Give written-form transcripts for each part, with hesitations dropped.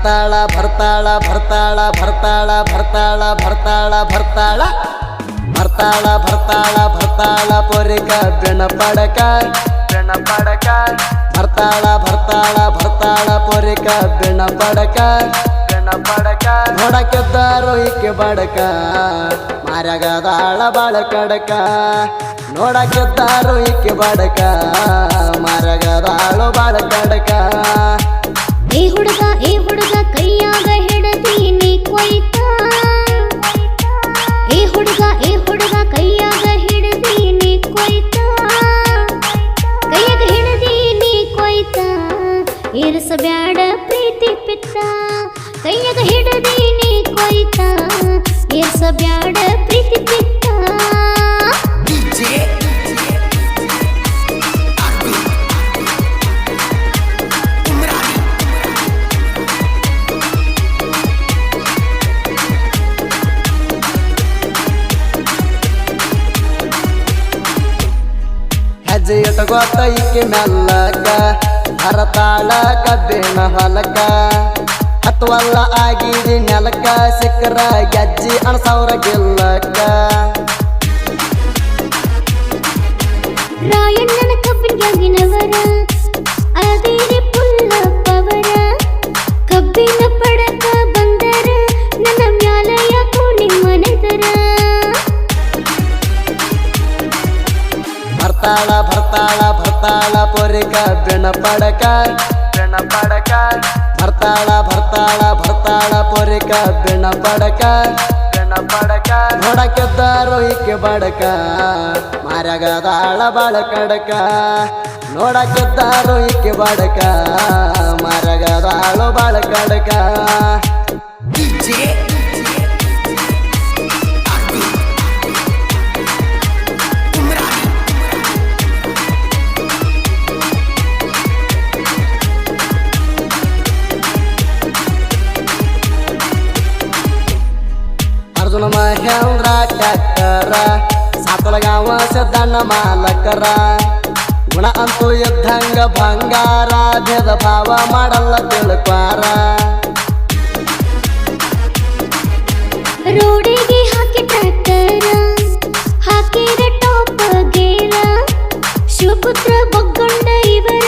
ಬರ್ತಾಳ ಬರ್ತಾಳ ಬರ್ತಾಳ ಬರ್ತಾಳ ಬರ್ತಾಳ ಬರ್ತಾಳ ಬರ್ತಾಳ ಬರ್ತಾಳ ಬರ್ತಾಳ ಬರ್ತಾಳ ಪೊರಿಕ ಬೆಣ ಪಡಕ ಬರ್ತಾಳ ಬರ್ತಾಳ ಬರ್ತಾಳ ಪೊರಿಕ ಬೆಣ ಪಡಕ ನೋಡಕ್ಕೆದ್ದಾರೋ ಈಕೆ ಬಡಕ ಮಾರ್ಯಾಗದಾಳ ಬಾಳ ಕಡಕ ನೋಡಕ್ಕೆದ್ದಾರೋ ಈಕೆ ಬಡಕ ಮಾರ್ಯಾಗದಾಳು ಬಾಳ ಕಡಕ ಏ ಹುಡುಗ ಕೈಯಾಗ ಹಿಡದೀನಿ ಕೊಯ್ತ ಏ ಹುಡುಗ ಕೈಯಾಗ ಹಿಡದೀನಿ ಕೊಯ್ತ ಕೈಯಾಗ ಹಿಡದೀನಿ ಕೊಯ್ತ ಇರಿಸಬ್ಯಾಡ ಪ್ರೀತಿ ಪಿತ್ತ ಕೈಯಾಗ ಹಿಡದೀನಿ ಕೊಯ್ತ ಇರಿಸಬ್ಯಾಡ ಪ್ರೀತಿ ಪಿತ್ತ ಹೆಜ್ಜೆ ಇಟ್ಕೋತ ಈಕೆ ಮೆಲ್ಲಕ ಹರತಾಳ ಕಬ್ಬಿಣ ಹೊಲಕ ಹತ್ವಲ್ಲ ಆಗಿದಿ ನೆಲಕ ಸಿಕ್ಕರ ಗೆಜ್ಜಿ ಅಣಸವ್ರ ಗಿಲ್ಲಕ ರಾಯಣ್ಣನ ಕಬ್ಬಿನವರ ಅದೇರಿ ಪುಲ್ಲ ಪವರ ಕಬ್ಬಿನ ಪಡಕ ಬಂದರ ನನ್ನ ಮ್ಯಾಲ ಯಾಕೋ ನಿಮ್ಮನೆದರ ಬರ್ತಾಳ ಬರ್ತಾಳ ಬರ್ತಾಳ ಪೊರಿಕ ಬೆಣ ಪಡಕ ಬರ್ತಾಳ ಬರ್ತಾಳ ಬರ್ತಾಳ ಪೊರಿಕ ಬೆಣ ಪಡಕ ನೋಡಕ್ಕೆದ್ದಾರೋ ಈಕೆ ಬಡಕ ಮಾರ್ಯಾಗದಾಳ ಬಾಳ ಕಡಕ ನೋಡಕ್ಕೆದ್ದಾರೋ ಈಕೆ ಬಡಕ ಮಾರ್ಯಾಗದಾಳು ಬಾಳ ಕಡಕ ಅರ್ಜುನ ಮಹೇಂದ್ರ ಟ್ಯಾಕ್ಟರ ಸಾತಲಗಾವ ಸಿದ್ದಣ್ಣ ಮಾಲಕರ ಗುಣ ಅಂತೂ ಇದ್ದಂಗ ಬಂಗಾರ ಭೇದ ಭಾವ ಮಾಡಲ್ಲ ತಿಳ್ಕ್ವಾರ ರೋಡಿಗೆ ಹಾಕಿ ಟ್ರ್ಯಾಕ್ಟರ ಹಾಕಿರ ಟಾಪ್ ಗೇರ ಶಿವಪುತ್ರ ಬೊಗ್ಗೊಂಡ ಇವರ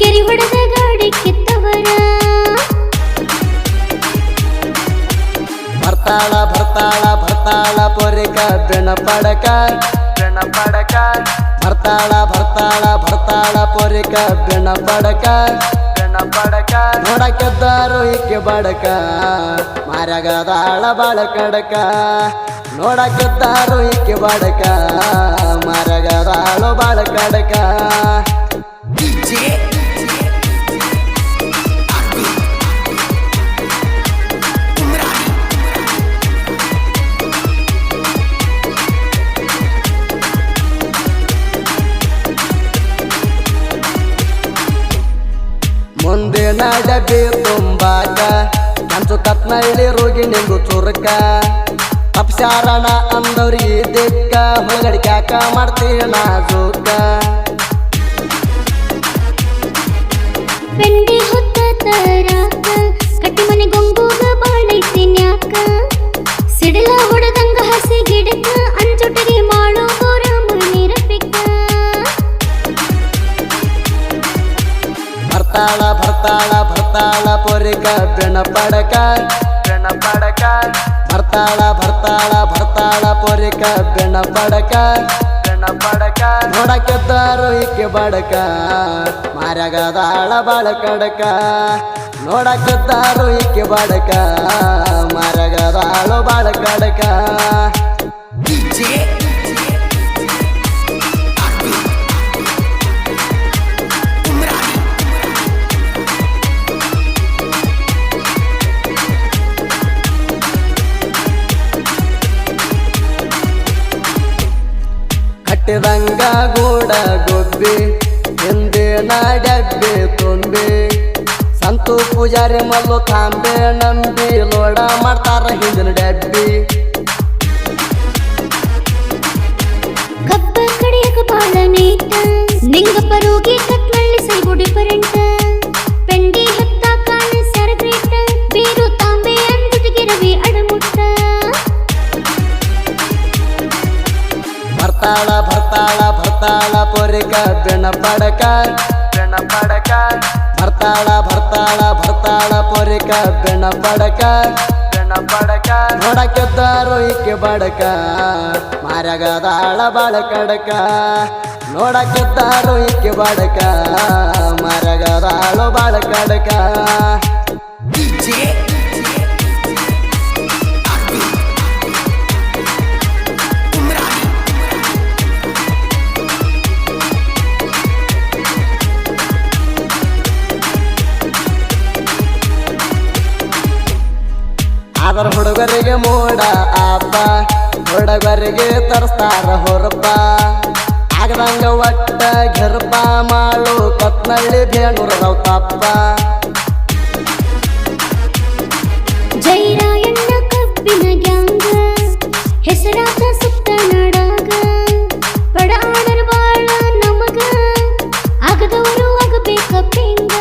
ಗೆರಿ ಹೊಡೆದ ಗಾಡಿ ಕಿತ್ತವರ ಬರ್ತಾಳ ಬರ್ತಾಳ ಬರ್ತಾಳ ಪೊರಿಕ ಬೆಣ ಪಡಕ ಬರ್ತಾಳ ಬರ್ತಾಳ ಬರ್ತಾಳ ಪೊರಿಕ ಬೆಣ ಪಡಕ ನೋಡಕ್ಕೆದ್ದಾರೋ ಈಕೆ ಬಡಕ ಮಾರ್ಯಾಗದಾಳ ಬಾಳ ಕಡಕ ನೋಡಕ್ಕೆದ್ದಾರೋ ಈಕೆ ಬಡಕ ಮಾರ್ಯಾಗದಾಳು ಬಾಳ ಕಡಕ ಮುಂದಿನ ಡಬ್ಬಿ ತುಂಬಾಕ ಕಂಚು ಕತ್ನಳ್ಳಿ ರೋಗಿ ನಿಂಗು ಚುರುಕ ತಪ್ಸಾರಣ ಅಂದವ್ರಿ ದಿಕ್ಕ ಹೊಗಡಿಕ್ಯಾಕ ಮಾಡ್ತೀಯ ನಾಜೂಕ ಬೆಂಡಿ ಹೊತ್ತ ತರಾಕ ಕಟ್ಟಿ ಮನೆ ಗೊಂಗೂಗ ಬಾಳೈತಿನ್ಯಾಕ ಸಿಡಿಲ ಹೊಡೆದಂಗ ಹಸಿ ಗಿಡಕ ಅಂಚೊಟ್ಟಿಗೆ ಮಾಡೋ ಗೋರಾಮ ನಿರಪಿಕ ಬರ್ತಾಳ ಬರ್ತಾಳ ಬರ್ತಾಳ ಪೊರಿಕ ಬೆಣ ಪಡಕ ಬರ್ತಾಳ ಬರ್ತಾಳ ಬರ್ತಾಳ ಪೊರಿಕ ಬೆಣ ಪಡಕ ನೋಡಕ್ಕೆದ್ದಾರೋ ಈಕೆ ಬಡಕ ಮಾರ್ಯಾಗದಾಳ ಬಾಳ ಕಡಕ ನೋಡಕ್ಕೆದ್ದಾರೋ ಈಕೆ ಬಡಕ ಮಾರ್ಯಾಗದಾಳು ಬಾಳ ಕಡಕ ಕಟ್ಟಿದಂಗ ಗೂಡ ಗೊಬ್ಬಿ ಹಿಂದಿನ ಡಬ್ಬಿ ತುಂಬಿ ಸಂತು ಪೂಜಾರಿ ಮಲ್ಲು ತಾಂಬೆ ನಂಬಿ ಲೋಡ ಮಾಡ್ತಾರ ಹಿಂದಿನ ಡಬ್ಬಿ ಕಬ್ಬ ಕಡಿಯಕ ಬಾಳ ನೀಟ ನಿಂಗಪ್ಪ ರೋಗಿ ಕತ್ನಳ್ಳಿ ಸೈಗುಡಿ ಪರಂಟ ಪೆಂಡಿ ಹತ್ತ ಕಾಣ ಸರಗ್ರೀಟ ಪೊರಿಕ ಬೆಣ ಪಡಕ ಬರ್ತಾಳ ಬರ್ತಾಳ ಬರ್ತಾಳ ಪೊರಿಕ ಬೆಣ ಪಡಕ ನೋಡಕ್ಕೆದ್ದಾರು ಈಕೆ ಬಡಕ ಮಾರ್ಯಾಗದಾಳ ಬಾಳ ಕಡಕ ನೋಡಕ್ಕೆದ್ದಾರು ಈಕೆ ಬಡಕ ಮಾರ್ಯಾಗದಾಳು ಬಾಳ ಕಡಕ ಆದರ ಹುಡುಗರಿಗೆ ಮೋಡ ಆಪ ಹುಡುಗರಿಗೆ ತರಿಸ್ತಾರ ಹೊರಪ ಆಗದಂಗ ಒಟ್ಟ ಗೆರ್ಪ ಮಾಳು ಕತ್ನಳ್ಳಿ ಬೇಣೂರದವ್ ತಪ್ಪ ಜೈರಾಯಣ್ಣ ಕಬ್ಬಿನ ಗ್ಯಾಂಗ ಹೆಸರಾತ ಸುತ್ತ ನಾಡಾಗ ಪಡ ಆಡರ್ ಬಾಳ ನಮಗ ಆಗದವರು ಆಗಬೇಕ ಪೆಂಗ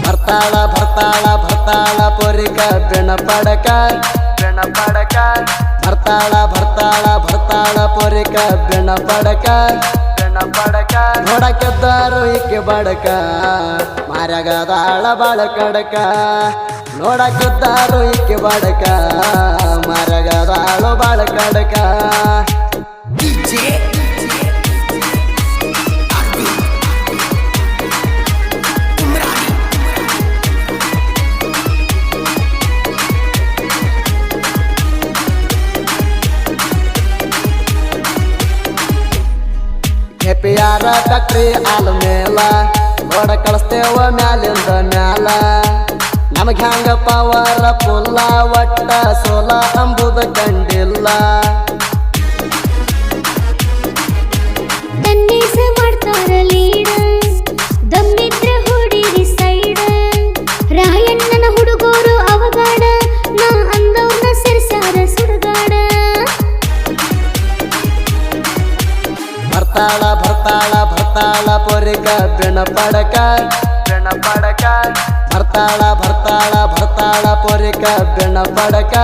ಬರ್ತಾಳ ಬರ್ತಾಳ ಬರ್ತಾಳ ಪೊರಿಕ ಬೆಣ ಪಡಕ ಬರ್ತಾಳ ಬರ್ತಾಳ ಬರ್ತಾಳ ಪೊರಿಕ ಬೆಣ ಪಡಕ ನೋಡಕ್ಕೆದ್ದಾರು ಈಕೆ ಬಡಕ ಮಾರ್ಯಾಗದಾಳ ಬಾಳ ಕಡಕ ನೋಡಕ್ಕೆದ್ದಾರು ಈಕೆ ಬಡಕ ಮಾರ್ಯಾಗದಾಳು ಬಾಳ ಕಡಕ ಹೆಪಿಯಾರ ಕಟ್ರಿ ಆಲ ಮೇಲ ನೋಡ ಕಳಿಸ್ತೇವ ಮ್ಯಾಲಿಂದ ಮ್ಯಾಲ ನಮಗ್ ಹ್ಯಾಂಗ ಪವರ ಪುಲ್ಲ ಒಟ್ಟ ಸೋಲ ಅಂಬುದ ಕಂಡಿಲ್ಲ ತನ್ನೇಸ ಮಾಡ್ತಾರ ಲೀಡ ದಮ್ಮಿದ್ರ ಹುಡುಗಿ ಸೈಡ ರಾಯಣ್ಣನ ಹುಡುಗರು ಅವಗಾಡ ನಾ ಅಂದವ್ನ ಸೆರ್ಸಾರ ಸುಡುಗಾಡ ಬರ್ತಾಳ ಬರ್ತಾಳ ಬರ್ತಾಳ ಪೊರಿಕ ಬೆಣ ಪಡಕ ಬರ್ತಾಳ ಬರ್ತಾಳ ಬರ್ತಾಳ ಪೊರಿಕ ಬೆಣ ಪಡಕ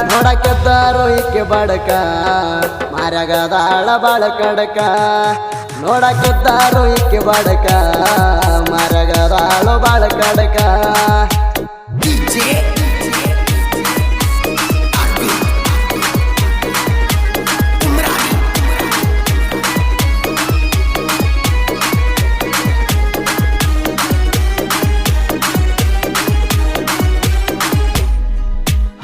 ನೋಡಕ್ಕೆದ್ದಾರು ಈಕೆ ಬಡಕ ಮಾರ್ಯಾಗದಾಳ ಬಾಳ ಕಡಕ ನೋಡಕ್ಕೆದ್ದಾರು ಈಕೆ ಬಡಕ ಮಾರ್ಯಾಗದಾಳು ಬಾಳ ಕಡಕ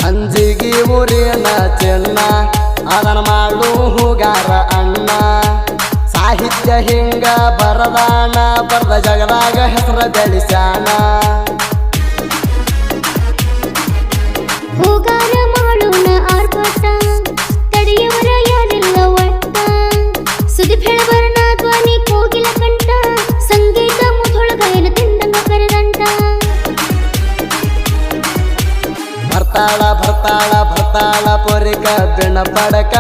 ಅಂಜಿಗಿ ಊರಿನ ಚೆನ್ನ ಅದನ ಮಾಡು ಹೂಗಾರ ಅಣ್ಣ ಸಾಹಿತ್ಯ ಹಿಂಗ ಬರದಾಣ ಬರದ ಜಗದಾಗ ಹೆಸರ ಬೆಳಿಸ್ಯಾನ ಹೂಗಾರ ಮಾಡೋಣ ಆರ್ಭಟ ತಡೆಯವರ ಯಾರಿಲ್ಲ ಒಟ್ಟ ಸುದೀಪ್ ಹೇಳಬರ್ಣ ಧ್ವನಿ ಕೋಗಿಲ ಕಂಠ ಸಂಗೀತ ಮುಧೊಳಗಾಯನ ತಿಂದಂಗ ಕರೆದಂಟ ಬರ್ತಾಳ ಬರ್ತಾಳ ಬರ್ತಾಳ ಪೊರಿಕ ಬೆಣ ಪಡಕ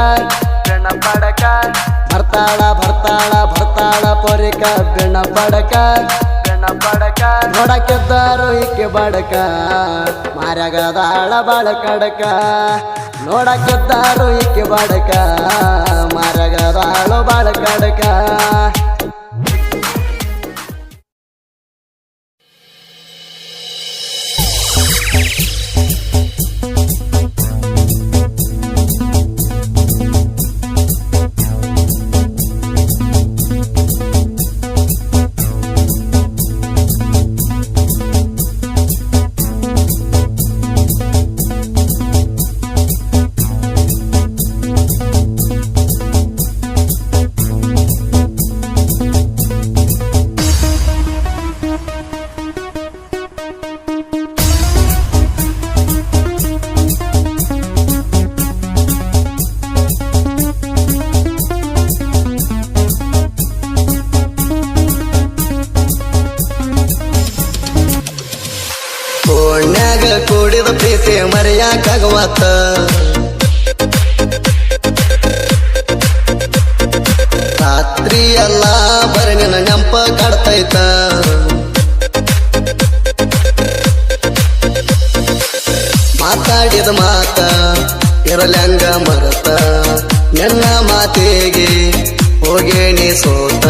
ಬರ್ತಾಳ ಬರ್ತಾಳ ಬರ್ತಾಳ ಪೊರಿಕ ಬೆಣ ಪಡಕ ನೋಡಕ್ಕೆದ್ದಾರು ಈಕೆ ಬಡಕ ಮಾರ್ಯಾಗದಾಳ ಬಾಳ ಕಡಕ ನೋಡಕ್ಕೆದ್ದಾರು ಈಕೆ ಬಡಕ ಮಾರ್ಯಾಗದಾಳು ಬಾಳ ಕಡಕ ಕೂಡಿದ ಪ್ರೀತಿ ಮರೆಯಾಕಾಗವತ್ತ ರಾತ್ರಿ ಎಲ್ಲ ಬರೀ ನಿನ್ನ ನೆಂಪ ಕಾಡ್ತೈತ ಮಾತಾಡಿದ ಮಾತ ಇರಲ್ಯಾಂಗ ಮರತ ನಿನ್ನ ಮಾತಿಗೆ ಹೋಗೇಣಿ ಸೋತ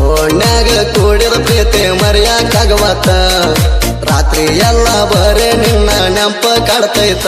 ಓಣ್ಯಾಗ ಕೂಡಿದ ಪ್ರೀತಿ ಮರೆಯಾಕಾಗವತ್ತ ರಾತ್ರಿ ಎಲ್ಲ ಬರೇ ನಿನ್ನ ನೆಂಪ ಕಾಡ್ತೈತ